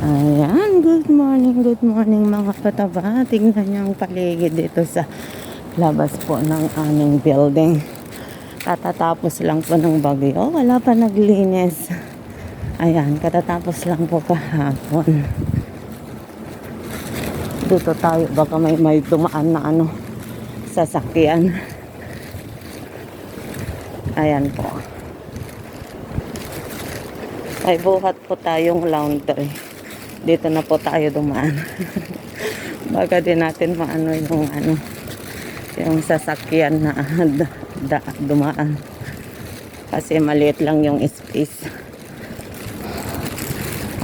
Ayan, good morning mga kataba. Tingnan niyo ang paligid dito sa labas po ng aming building. Katatapos lang po ng bagyo. Wala pa naglinis. Ayan, katatapos lang po kahapon. Dito tayo, baka may dumaan na sasakyan. Ayan po. Ay buhat po tayong laundry. Dito na po tayo dumaan. Baka din natin maano yung sasakyan na dumaan. Kasi maliit lang yung space.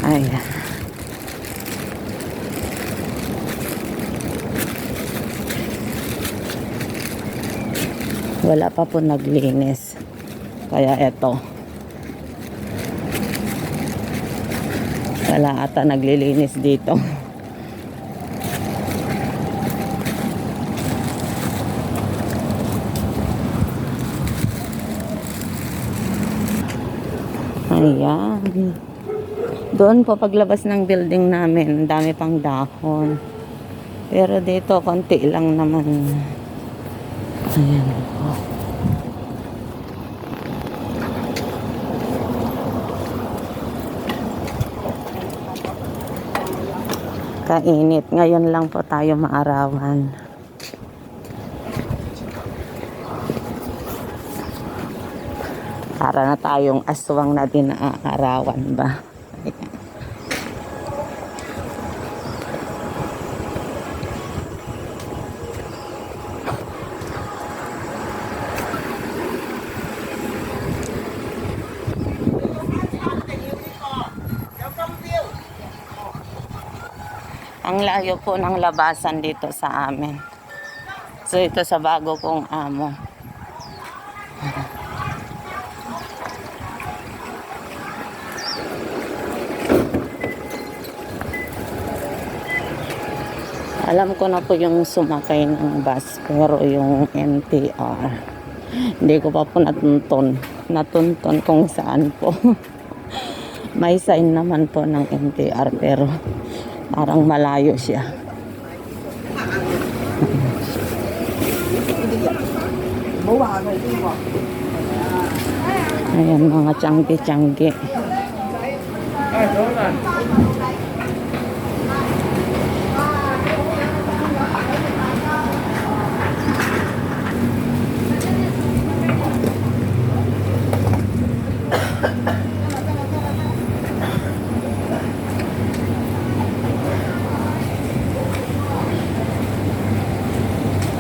Ayan. Wala pa po naglinis. Kaya eto. Wala ata naglilinis dito. Ayan. Doon po paglabas ng building namin, dami pang dahon. Pero dito, konti lang naman. Ayan po. Kainit. Ngayon lang po tayo maarawan. Para na tayong aswang na din naaarawan ba? Ang layo po ng labasan dito sa amin. So ito sa bago kong amo. Alam ko na po yung sumakay ng bus, pero yung NTR hindi ko pa po natunton kung saan po. May sign naman po ng NTR pero parang malayo siya. Ayan mga tiyanggi-tiyanggi.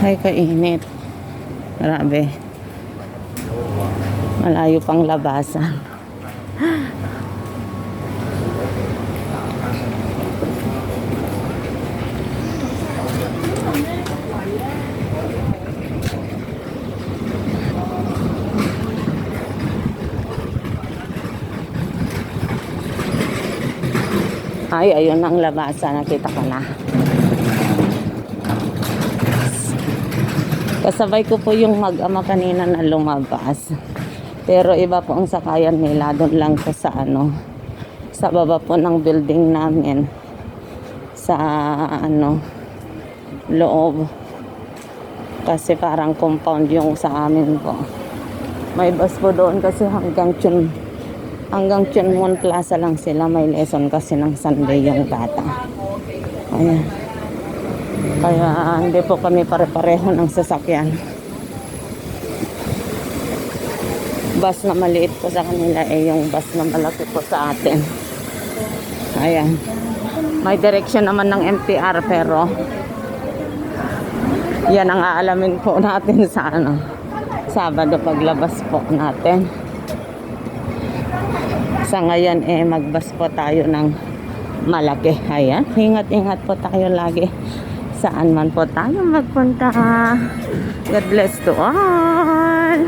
Ay, kainit. Grabe. Malayo pang labasan. Ay, ayun ang labasan. Nakita ko na. Kasabay ko po yung mag-ama kanina na lumabas. Pero iba po ang sakayan nila. Doon lang po sa sa baba po ng building namin. Sa loob. Kasi parang compound yung sa amin po. May bus po doon kasi hanggang Chunmon Plaza lang sila. May lesson kasi ng Sunday yung bata. Ayan. Kaya hindi po kami pare-pareho ng sasakyan. Bus na maliit po sa kanila yung bus na malaki po sa atin. Ayan. May direction naman ng MTR pero yan ang aalamin po natin sa Sabado paglabas po natin. Sa ngayon magbus po tayo ng malaki. Ayan. Ingat-ingat po tayo lagi. Saan man po tayo magpunta. God bless to all.